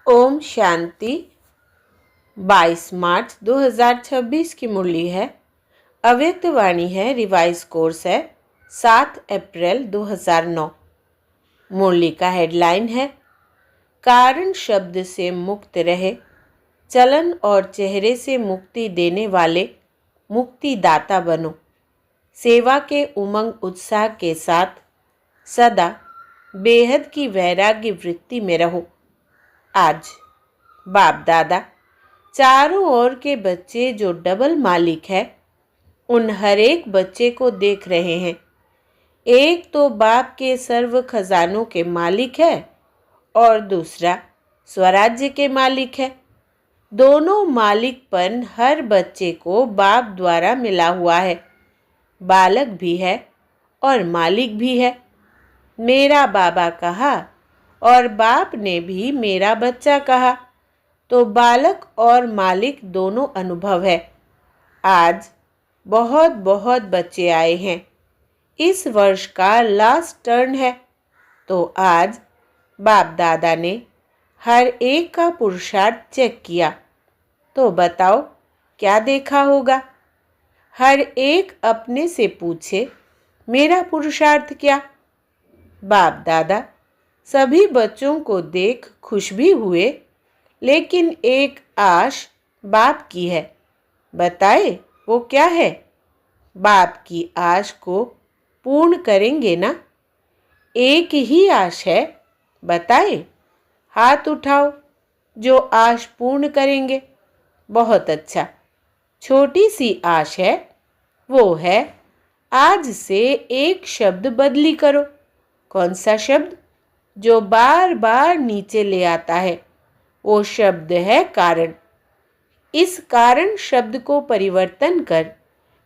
ओम शांति। 22 मार्च 2026 की मुरली है। अव्यक्त वाणी है। रिवाइज कोर्स है 7 अप्रैल 2009। मुरली का हेडलाइन है कारण शब्द से मुक्त रहे, चलन और चेहरे से मुक्ति देने वाले मुक्तिदाता बनो। सेवा के उमंग उत्साह के साथ सदा बेहद की वैराग्य वृत्ति में रहो। आज बाप दादा चारों ओर के बच्चे जो डबल मालिक है, उन हर एक बच्चे को देख रहे हैं। एक तो बाप के सर्व खजानों के मालिक है और दूसरा स्वराज्य के मालिक है। दोनों मालिकपन हर बच्चे को बाप द्वारा मिला हुआ है। बालक भी है और मालिक भी है। मेरा बाबा कहा और बाप ने भी मेरा बच्चा कहा, तो बालक और मालिक दोनों अनुभव है। आज बहुत बहुत बच्चे आए हैं। इस वर्ष का लास्ट टर्न है, तो आज बाप दादा ने हर एक का पुरुषार्थ चेक किया। तो बताओ क्या देखा होगा? हर एक अपने से पूछे, मेरा पुरुषार्थ क्या? बाप दादा सभी बच्चों को देख खुश भी हुए, लेकिन एक आश बाप की है। बताए वो क्या है? बाप की आश को पूर्ण करेंगे ना? एक ही आश है, बताए। हाथ उठाओ जो आश पूर्ण करेंगे। बहुत अच्छा। छोटी सी आश है, वो है आज से एक शब्द बदली करो। कौन सा शब्द? जो बार बार नीचे ले आता है, वो शब्द है कारण। इस कारण शब्द को परिवर्तन कर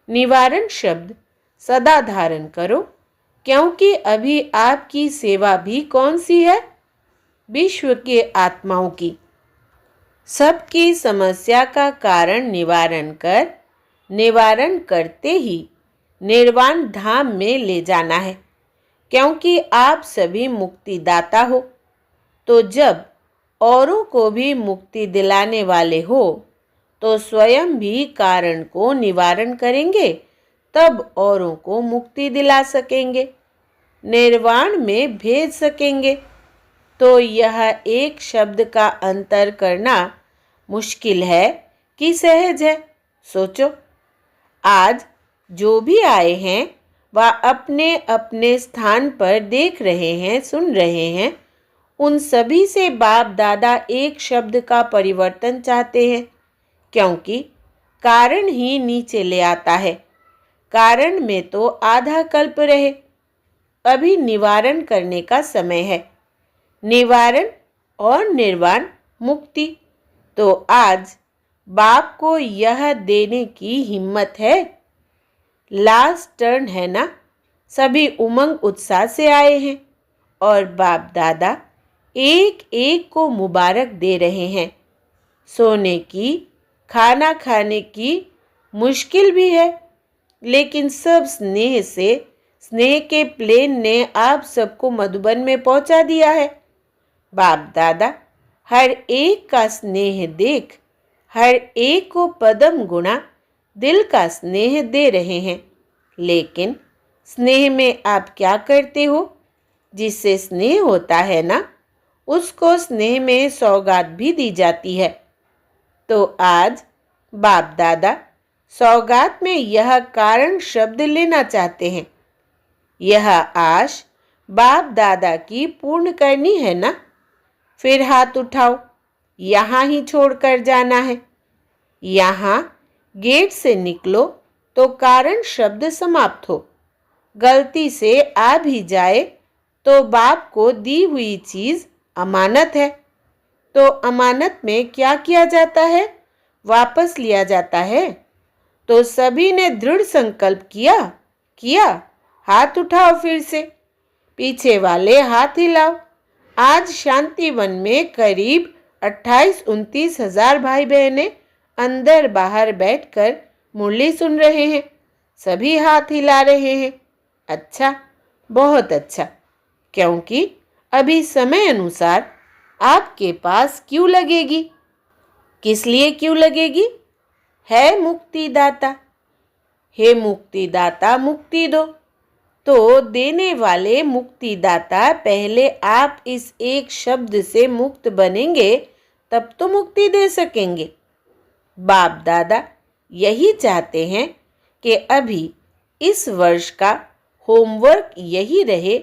निवारण शब्द सदा धारण करो, क्योंकि अभी आपकी सेवा भी कौन सी है? विश्व के आत्माओं की। सबकी समस्या का कारण निवारण कर निवारण करते ही निर्वाण धाम में ले जाना है, क्योंकि आप सभी मुक्तिदाता हो। तो जब औरों को भी मुक्ति दिलाने वाले हो, तो स्वयं भी कारण को निवारण करेंगे, तब औरों को मुक्ति दिला सकेंगे, निर्वाण में भेज सकेंगे। तो यह एक शब्द का अंतर करना मुश्किल है कि सहज है? सोचो। आज जो भी आए हैं वह अपने अपने स्थान पर देख रहे हैं, सुन रहे हैं। उन सभी से बाप दादा एक शब्द का परिवर्तन चाहते हैं, क्योंकि कारण ही नीचे ले आता है। कारण में तो आधा कल्प रहे। अभी निवारण करने का समय है। निवारण और निर्वाण मुक्ति। तो आज बाप को यह देने की हिम्मत है। लास्ट टर्न है ना? सभी उमंग उत्साह से आए हैं और बाप दादा एक एक को मुबारक दे रहे हैं। सोने की, खाना खाने की मुश्किल भी है, लेकिन सब स्नेह से, स्नेह के प्लेन ने आप सबको मधुबन में पहुंचा दिया है। बाप दादा हर एक का स्नेह देख हर एक को पदम गुणा दिल का स्नेह दे रहे हैं। लेकिन स्नेह में आप क्या करते हो? जिससे स्नेह होता है ना, उसको स्नेह में सौगात भी दी जाती है। तो आज बाप दादा सौगात में यह कारण शब्द लेना चाहते हैं। यह आश बाप दादा की पूर्ण करनी है ना? फिर हाथ उठाओ। यहाँ ही छोड़कर जाना है। यहाँ गेट से निकलो तो कारण शब्द समाप्त हो। गलती से आ भी जाए तो बाप को दी हुई चीज अमानत है। तो अमानत में क्या किया जाता है? वापस लिया जाता है। तो सभी ने दृढ़ संकल्प किया। हाथ उठाओ फिर से। पीछे वाले हाथ हिलाओ। आज शांतिवन में करीब 28-29 हजार भाई बहनें अंदर बाहर बैठकर मुरली सुन रहे हैं। सभी हाथ हिला रहे हैं। अच्छा, बहुत अच्छा, क्योंकि अभी समय अनुसार आपके पास क्यों लगेगी? किस लिए क्यों लगेगी? है मुक्तिदाता। हे मुक्तिदाता, मुक्ति दो। तो देने वाले मुक्तिदाता, पहले आप इस एक शब्द से मुक्त बनेंगे तब तो मुक्ति दे सकेंगे। बाप दादा यही चाहते हैं कि अभी इस वर्ष का होमवर्क यही रहे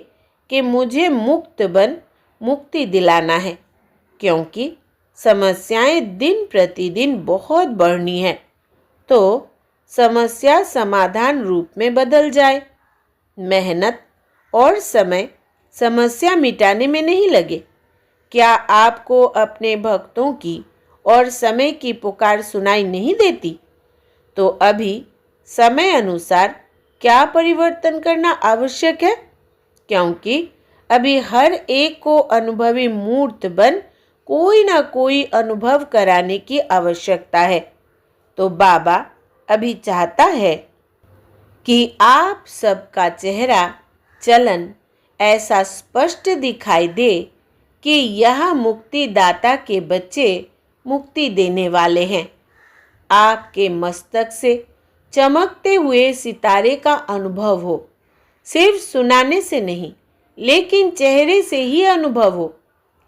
कि मुझे मुक्त बन मुक्ति दिलाना है, क्योंकि समस्याएं दिन प्रतिदिन बहुत बढ़नी है। तो समस्या समाधान रूप में बदल जाए। मेहनत और समय समस्या मिटाने में नहीं लगे। क्या आपको अपने भक्तों की और समय की पुकार सुनाई नहीं देती? तो अभी समय अनुसार क्या परिवर्तन करना आवश्यक है, क्योंकि अभी हर एक को अनुभवी मूर्त बन कोई ना कोई अनुभव कराने की आवश्यकता है। तो बाबा अभी चाहता है कि आप सबका चेहरा चलन ऐसा स्पष्ट दिखाई दे कि यह मुक्तिदाता के बच्चे मुक्ति देने वाले हैं। आपके मस्तक से चमकते हुए सितारे का अनुभव हो, सिर्फ सुनाने से नहीं लेकिन चेहरे से ही अनुभव हो,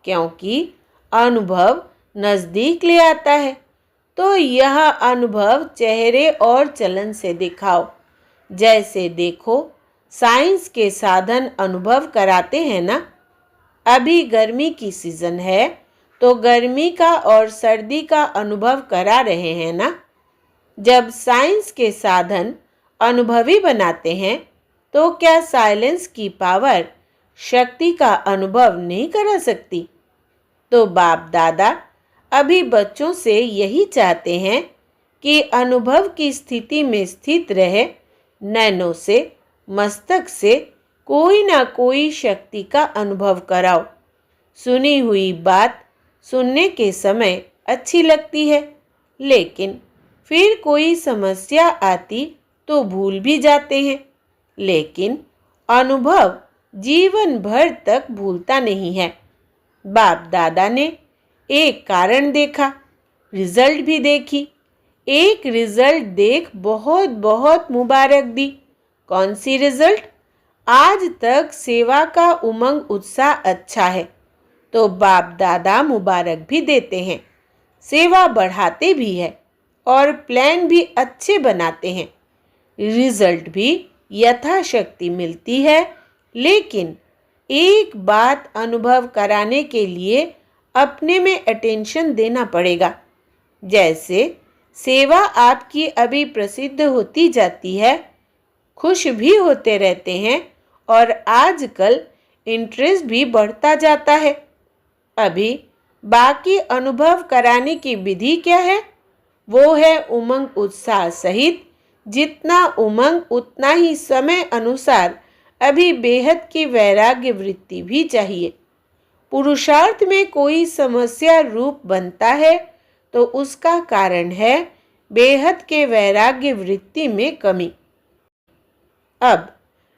क्योंकि अनुभव नज़दीक ले आता है। तो यह अनुभव चेहरे और चलन से दिखाओ। जैसे देखो, साइंस के साधन अनुभव कराते हैं ना। अभी गर्मी की सीज़न है तो गर्मी का और सर्दी का अनुभव करा रहे हैं ना। जब साइंस के साधन अनुभवी बनाते हैं तो क्या साइलेंस की पावर शक्ति का अनुभव नहीं करा सकती? तो बाप दादा अभी बच्चों से यही चाहते हैं कि अनुभव की स्थिति में स्थित रहे, नैनों से मस्तक से कोई ना कोई शक्ति का अनुभव कराओ। सुनी हुई बात सुनने के समय अच्छी लगती है, लेकिन फिर कोई समस्या आती तो भूल भी जाते हैं। लेकिन अनुभव जीवन भर तक भूलता नहीं है। बाप दादा ने एक कारण देखा, रिजल्ट भी देखी। एक रिजल्ट देख बहुत बहुत मुबारक दी। कौन सी रिजल्ट? आज तक सेवा का उमंग उत्साह अच्छा है, तो बाप दादा मुबारक भी देते हैं। सेवा बढ़ाते भी है और प्लान भी अच्छे बनाते हैं। रिजल्ट भी यथाशक्ति मिलती है, लेकिन एक बात अनुभव कराने के लिए अपने में अटेंशन देना पड़ेगा। जैसे सेवा आपकी अभी प्रसिद्ध होती जाती है, खुश भी होते रहते हैं और आजकल इंटरेस्ट भी बढ़ता जाता है। अभी बाकी अनुभव कराने की विधि क्या है? वो है उमंग उत्साह सहित। जितना उमंग उतना ही समय अनुसार अभी बेहद की वैराग्य वृत्ति भी चाहिए। पुरुषार्थ में कोई समस्या रूप बनता है तो उसका कारण है बेहद के वैराग्य वृत्ति में कमी। अब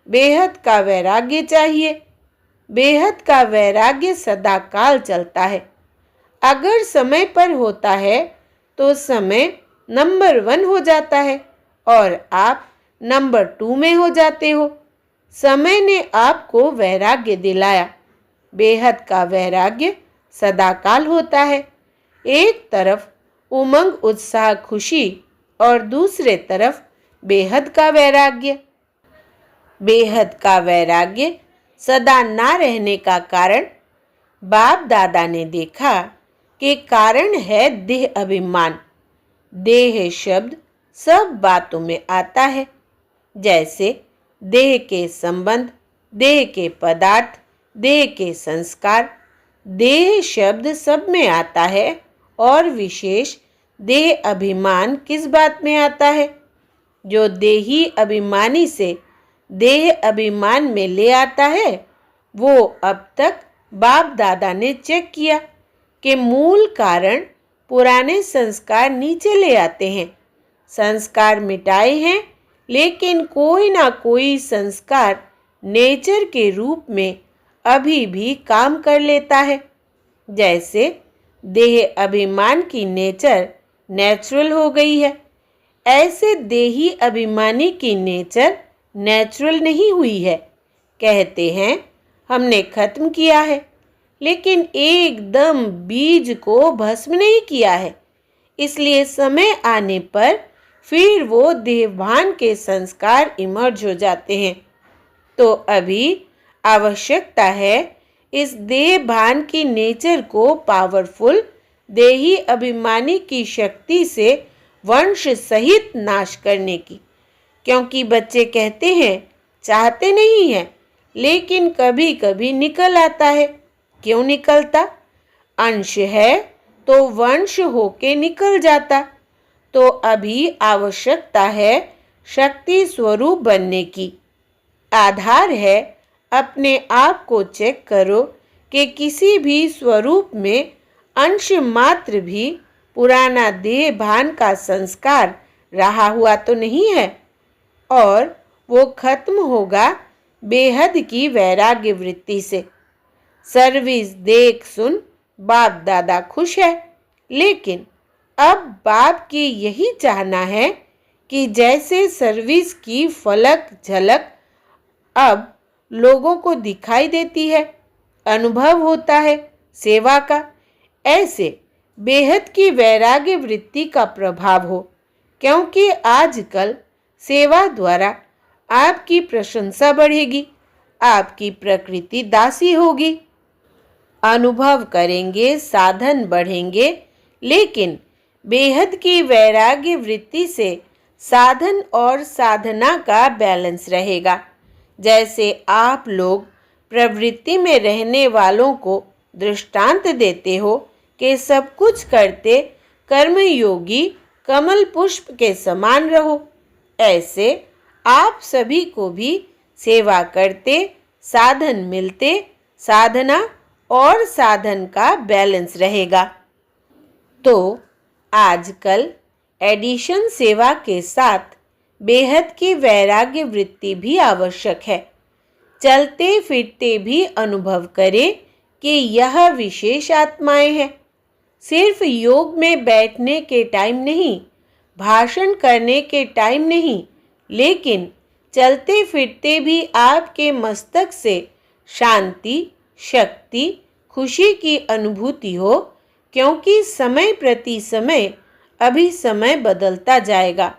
बेहद का वैराग्य चाहिए। बेहद का वैराग्य सदा काल चलता है। अगर समय पर होता है तो समय नंबर 1 हो जाता है और आप नंबर 2 में हो जाते हो। समय ने आपको वैराग्य दिलाया। बेहद का वैराग्य सदाकाल होता है। एक तरफ उमंग उत्साह खुशी और दूसरे तरफ बेहद का वैराग्य। बेहद का वैराग्य सदा ना रहने का कारण बाप दादा ने देखा कि कारण है देह अभिमान। देह शब्द सब बातों में आता है, जैसे देह के संबंध, देह के पदार्थ, देह के संस्कार। देह शब्द सब में आता है और विशेष देह अभिमान किस बात में आता है? जो देही अभिमानी से देह अभिमान में ले आता है, वो अब तक बाप दादा ने चेक किया कि मूल कारण पुराने संस्कार नीचे ले आते हैं। संस्कार मिटाए हैं, लेकिन कोई ना कोई संस्कार नेचर के रूप में अभी भी काम कर लेता है। जैसे देह अभिमान की नेचर नेचुरल हो गई है, ऐसे देही अभिमानी की नेचर नेचुरल नहीं हुई है। कहते हैं हमने खत्म किया है, लेकिन एकदम बीज को भस्म नहीं किया है। इसलिए समय आने पर फिर वो देहभान के संस्कार इमर्ज हो जाते हैं। तो अभी आवश्यकता है इस देह भान की नेचर को पावरफुल देही अभिमानी की शक्ति से वंश सहित नाश करने की। क्योंकि बच्चे कहते हैं चाहते नहीं हैं, लेकिन कभी कभी निकल आता है। क्यों निकलता? अंश है तो वंश होके निकल जाता। तो अभी आवश्यकता है शक्ति स्वरूप बनने की। आधार है अपने आप को चेक करो कि किसी भी स्वरूप में अंश मात्र भी पुराना देह भान का संस्कार रहा हुआ तो नहीं है, और वो खत्म होगा बेहद की वैराग्य वृत्ति से। सर्विस देख सुन बाप दादा खुश है, लेकिन अब बाप की यही चाहना है कि जैसे सर्विस की फलक झलक अब लोगों को दिखाई देती है, अनुभव होता है सेवा का, ऐसे बेहद की वैराग्य वृत्ति का प्रभाव हो। क्योंकि आजकल सेवा द्वारा आपकी प्रशंसा बढ़ेगी, आपकी प्रकृति दासी होगी, अनुभव करेंगे, साधन बढ़ेंगे, लेकिन बेहद की वैराग्य वृत्ति से साधन और साधना का बैलेंस रहेगा। जैसे आप लोग प्रवृत्ति में रहने वालों को दृष्टांत देते हो कि सब कुछ करते कर्मयोगी कमल पुष्प के समान रहो, ऐसे आप सभी को भी सेवा करते साधन मिलते साधना और साधन का बैलेंस रहेगा। तो आजकल एडिशन सेवा के साथ बेहद की वैराग्य वृत्ति भी आवश्यक है। चलते फिरते भी अनुभव करें कि यह विशेष आत्माएं हैं। सिर्फ योग में बैठने के टाइम नहीं, भाषण करने के टाइम नहीं, लेकिन चलते फिरते भी आपके मस्तक से शांति, शक्ति, खुशी की अनुभूति हो। क्योंकि समय प्रति समय अभी समय बदलता जाएगा।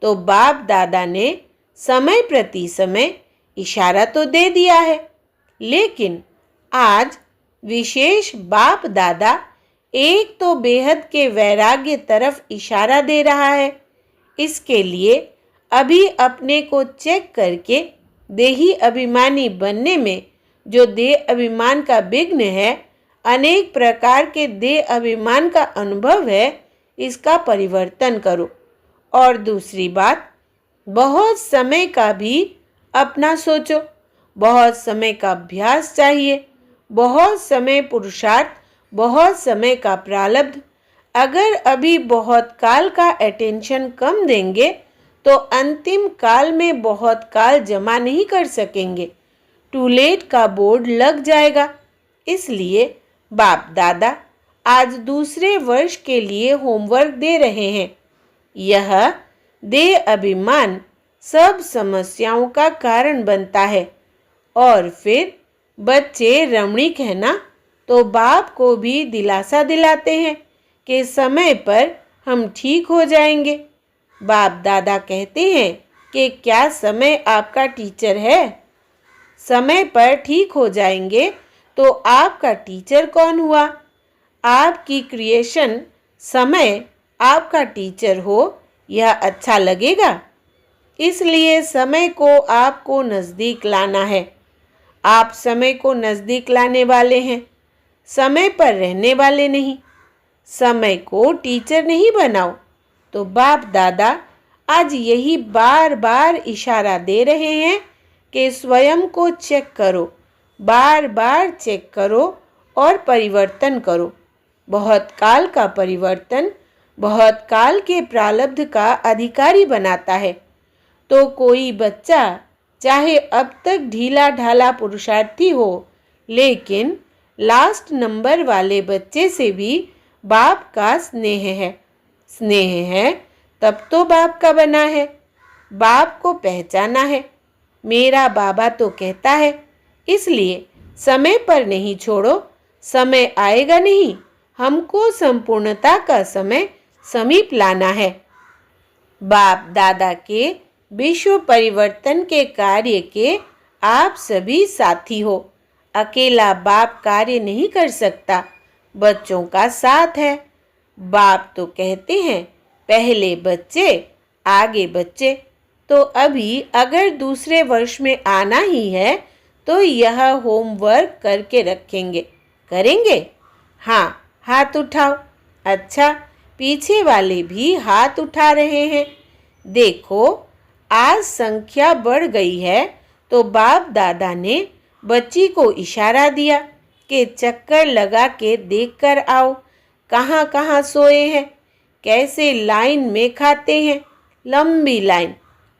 तो बाप दादा ने समय प्रति समय इशारा तो दे दिया है, लेकिन आज विशेष बाप दादा एक तो बेहद के वैराग्य तरफ इशारा दे रहा है। इसके लिए अभी अपने को चेक करके देही अभिमानी बनने में जो देह अभिमान का विघ्न है, अनेक प्रकार के देह अभिमान का अनुभव है, इसका परिवर्तन करो। और दूसरी बात, बहुत समय का भी अपना सोचो। बहुत समय का अभ्यास चाहिए, बहुत समय पुरुषार्थ, बहुत समय का प्रारब्ध। अगर अभी बहुत काल का अटेंशन कम देंगे तो अंतिम काल में बहुत काल जमा नहीं कर सकेंगे, टू लेट का बोर्ड लग जाएगा। इसलिए बाप दादा आज दूसरे वर्ष के लिए होमवर्क दे रहे हैं। यह देह अभिमान सब समस्याओं का कारण बनता है। और फिर बच्चे रमणीक है ना, तो बाप को भी दिलासा दिलाते हैं कि समय पर हम ठीक हो जाएंगे। बाप दादा कहते हैं कि क्या समय आपका टीचर है? समय पर ठीक हो जाएंगे तो आपका टीचर कौन हुआ? आपकी क्रिएशन समय आपका टीचर हो, यह अच्छा लगेगा। इसलिए समय को आपको नज़दीक लाना है। आप समय को नज़दीक लाने वाले हैं, समय पर रहने वाले नहीं। समय को टीचर नहीं बनाओ। तो बाप दादा आज यही बार बार इशारा दे रहे हैं कि स्वयं को चेक करो, बार बार चेक करो और परिवर्तन करो। बहुत काल का परिवर्तन बहुत काल के प्रारब्ध का अधिकारी बनाता है। तो कोई बच्चा चाहे अब तक ढीला ढाला पुरुषार्थी हो, लेकिन लास्ट नंबर वाले बच्चे से भी बाप का स्नेह है। स्नेह है तब तो बाप का बना है। बाप को पहचाना है। मेरा बाबा तो कहता है, इसलिए समय पर नहीं छोड़ो, समय आएगा नहीं, हमको संपूर्णता का समय समीप लाना है। बाप दादा के विश्व परिवर्तन के कार्य के आप सभी साथी हो। अकेला बाप कार्य नहीं कर सकता, बच्चों का साथ है। बाप तो कहते हैं पहले बच्चे आगे बच्चे। तो अभी अगर दूसरे वर्ष में आना ही है तो यह होमवर्क करके रखेंगे। करेंगे? हाँ, हाथ उठाओ। अच्छा, पीछे वाले भी हाथ उठा रहे हैं। देखो, आज संख्या बढ़ गई है तो बाप दादा ने बच्ची को इशारा दिया कि चक्कर लगा के देख कर आओ, कहाँ कहाँ सोए हैं, कैसे लाइन में खाते हैं, लंबी लाइन।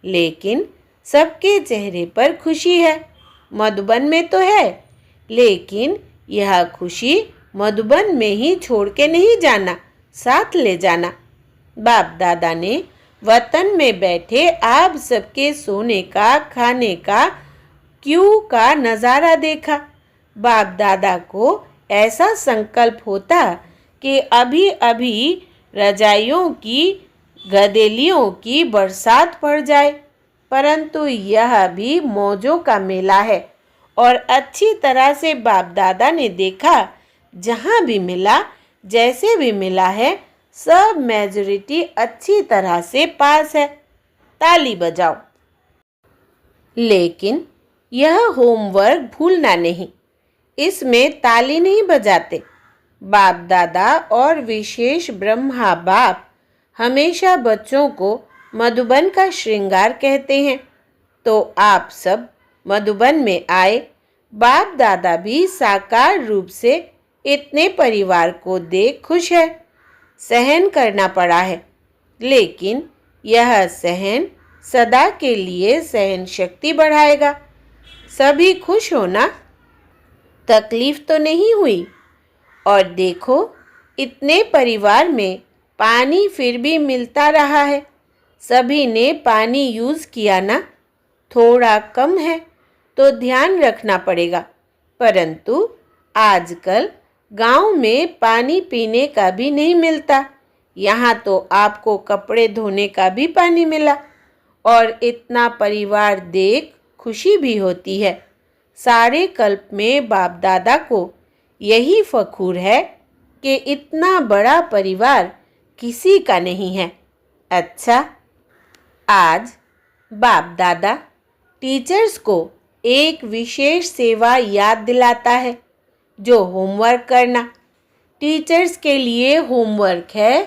लेकिन सबके चेहरे पर खुशी है। मधुबन में तो है, लेकिन यह खुशी मधुबन में ही छोड़ के नहीं जाना, साथ ले जाना। बाप दादा ने वतन में बैठे आप सबके सोने का, खाने का, क्यू का नज़ारा देखा। बाप दादा को ऐसा संकल्प होता कि अभी अभी रजाइयों की, गदेलियों की बरसात पड़ जाए, परंतु यह भी मौजों का मेला है और अच्छी तरह से बाप दादा ने देखा, जहाँ भी मिला, जैसे भी मिला है, सब मेजॉरिटी अच्छी तरह से पास है। ताली बजाओ। लेकिन यह होमवर्क भूलना नहीं, इसमें ताली नहीं बजाते। बाप दादा और विशेष ब्रह्मा बाप हमेशा बच्चों को मधुबन का श्रृंगार कहते हैं। तो आप सब मधुबन में आए। बाप दादा भी साकार रूप से इतने परिवार को देख खुश है। सहन करना पड़ा है, लेकिन यह सहन सदा के लिए सहन शक्ति बढ़ाएगा। सभी खुश हो ना? तकलीफ तो नहीं हुई? और देखो, इतने परिवार में पानी फिर भी मिलता रहा है। सभी ने पानी यूज़ किया ना? थोड़ा कम है तो ध्यान रखना पड़ेगा, परंतु आजकल गांव में पानी पीने का भी नहीं मिलता। यहाँ तो आपको कपड़े धोने का भी पानी मिला और इतना परिवार देख खुशी भी होती है। सारे कल्प में बाप दादा को यही फखूर है कि इतना बड़ा परिवार किसी का नहीं है। अच्छा, आज बाप दादा टीचर्स को एक विशेष सेवा याद दिलाता है, जो होमवर्क करना। टीचर्स के लिए होमवर्क है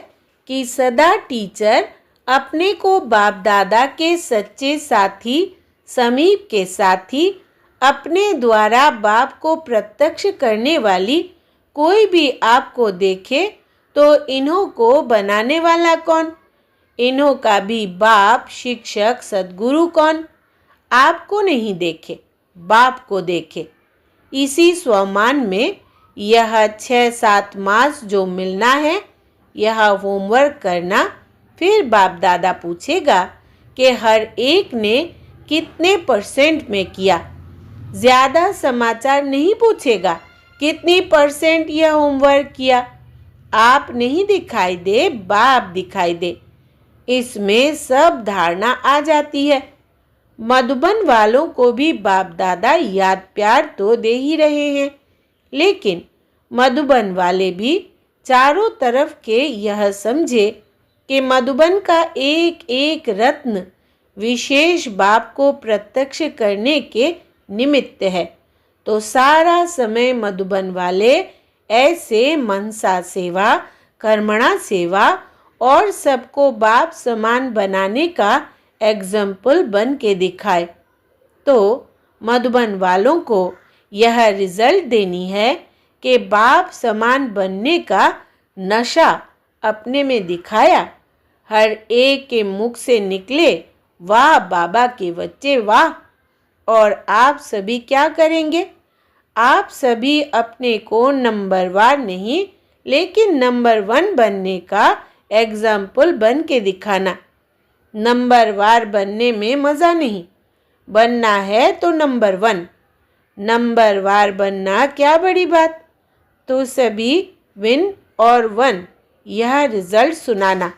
कि सदा टीचर अपने को बाप दादा के सच्चे साथी, समीप के साथी, अपने द्वारा बाप को प्रत्यक्ष करने वाली कोई भी आपको देखे तो इन्हों को बनाने वाला कौन? इन्हों का भी बाप, शिक्षक, सद्गुरु कौन? आपको नहीं देखे, बाप को देखे। इसी स्वमान में यह 6-7 मास जो मिलना है, यह होमवर्क करना। फिर बाप दादा पूछेगा कि हर एक ने कितने % में किया। ज़्यादा समाचार नहीं पूछेगा कितनी % यह होमवर्क किया। आप नहीं दिखाई दे, बाप दिखाई दे। इसमें सब धारणा आ जाती है। मधुबन वालों को भी बाप दादा याद प्यार तो दे ही रहे हैं, लेकिन मधुबन वाले भी चारों तरफ के यह समझे कि मधुबन का एक एक रत्न विशेष बाप को प्रत्यक्ष करने के निमित्त है। तो सारा समय मधुबन वाले ऐसे मनसा सेवा, कर्मणा सेवा और सबको बाप समान बनाने का एग्जाम्पल बन के दिखाए। तो मधुबन वालों को यह रिजल्ट देनी है कि बाप समान बनने का नशा अपने में दिखाया। हर एक के मुख से निकले, वाह बाबा के बच्चे वाह। और आप सभी क्या करेंगे? आप सभी अपने को नंबरवार नहीं लेकिन नंबर 1 बनने का एग्जाम्पल बन के दिखाना। नंबरवार बनने में मज़ा नहीं, बनना है तो नंबर 1। नंबरवार बनना क्या बड़ी बात। तो सभी विन और 1 यह रिजल्ट सुनाना।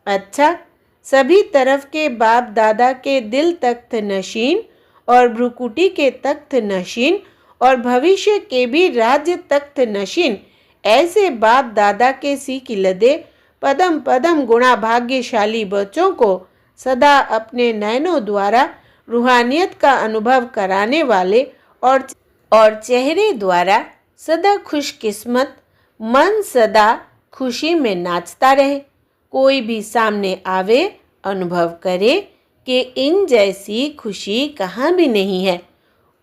अच्छा, सभी तरफ के बाप दादा के दिल तख्त नशीन और भ्रुकुटी के तख्त नशीन और भविष्य के भी राज्य तख्त नशीन ऐसे बाप दादा के सीख लदे पदम पदम गुणा भाग्यशाली बच्चों को सदा अपने नयनों द्वारा रूहानियत का अनुभव कराने वाले और चेहरे द्वारा सदा खुशकिस्मत मन सदा खुशी में नाचता रहे। कोई भी सामने आवे अनुभव करे कि इन जैसी खुशी कहाँ भी नहीं है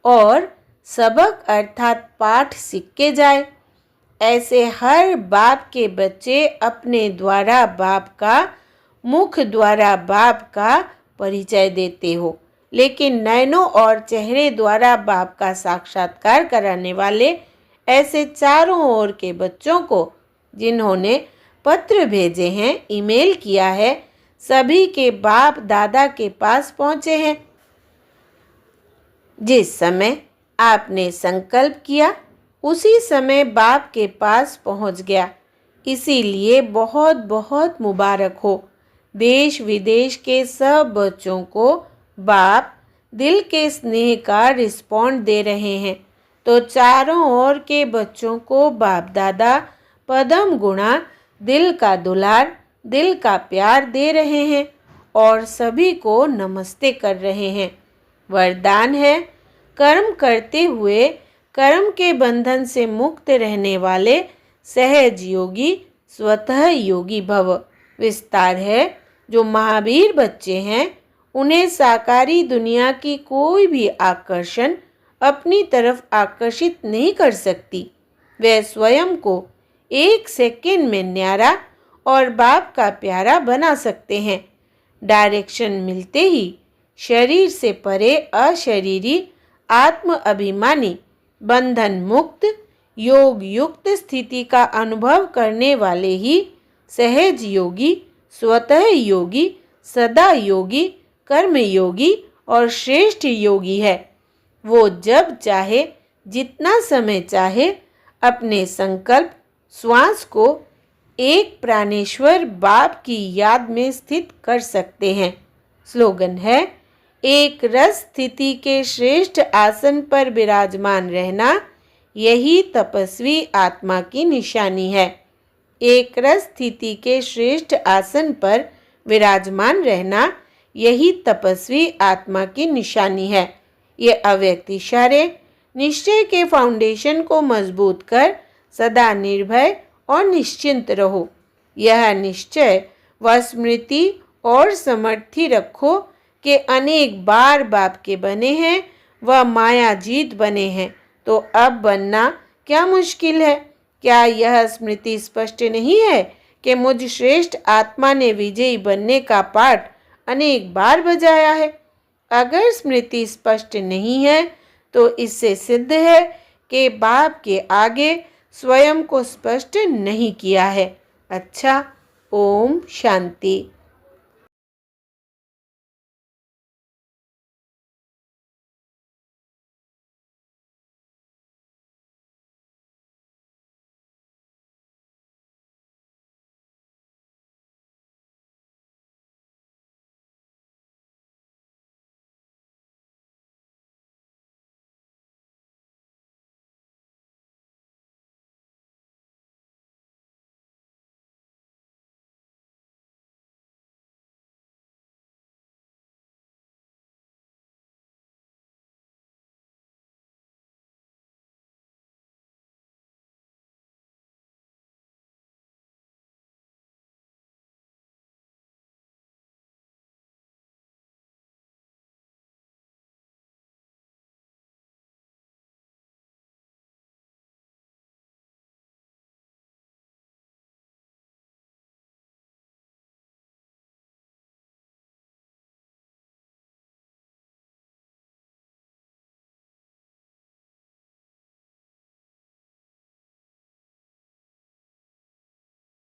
और सबक अर्थात पाठ सीख के जाए। ऐसे हर बाप के बच्चे अपने द्वारा बाप का मुख द्वारा बाप का परिचय देते हो, लेकिन नयनों और चेहरे द्वारा बाप का साक्षात्कार कराने वाले ऐसे चारों ओर के बच्चों को जिन्होंने पत्र भेजे हैं, ईमेल किया है, सभी के बाप दादा के पास पहुँचे हैं। जिस समय आपने संकल्प किया उसी समय बाप के पास पहुँच गया। इसीलिए बहुत बहुत मुबारक हो। देश विदेश के सब बच्चों को बाप दिल के स्नेह का रिस्पॉन्ड दे रहे हैं, तो चारों ओर के बच्चों को बाप दादा पदम गुणा दिल का दुलार दिल का प्यार दे रहे हैं और सभी को नमस्ते कर रहे हैं। वरदान है, कर्म करते हुए कर्म के बंधन से मुक्त रहने वाले सहज योगी स्वतः योगी भव। विस्तार है, जो महावीर बच्चे हैं उन्हें साकारी दुनिया की कोई भी आकर्षण अपनी तरफ आकर्षित नहीं कर सकती। वे स्वयं को 1 सेकेंड में न्यारा और बाप का प्यारा बना सकते हैं। डायरेक्शन मिलते ही शरीर से परे अशरीरी आत्म अभिमानी बंधन मुक्त योग युक्त स्थिति का अनुभव करने वाले ही सहज योगी स्वतः योगी सदा योगी कर्म योगी और श्रेष्ठ योगी है। वो जब चाहे जितना समय चाहे अपने संकल्प श्वास को एक प्राणेश्वर बाप की याद में स्थित कर सकते हैं। स्लोगन है, एक रस स्थिति के श्रेष्ठ आसन पर विराजमान रहना यही तपस्वी आत्मा की निशानी है। एक रस स्थिति के श्रेष्ठ आसन पर विराजमान रहना यही तपस्वी आत्मा की निशानी है। ये अव्यक्त इशारे निश्चय के फाउंडेशन को मजबूत कर सदा निर्भय और निश्चिंत रहो। यह निश्चय व स्मृति और समर्थी रखो कि अनेक बार बाप के बने हैं व माया जीत बने हैं, तो अब बनना क्या मुश्किल है। क्या यह स्मृति स्पष्ट नहीं है कि मुझ श्रेष्ठ आत्मा ने विजयी बनने का पाठ अनेक बार बजाया है। अगर स्मृति स्पष्ट नहीं है तो इससे सिद्ध है कि बाप के आगे स्वयं को स्पष्ट नहीं किया है। अच्छा, ओम शांति।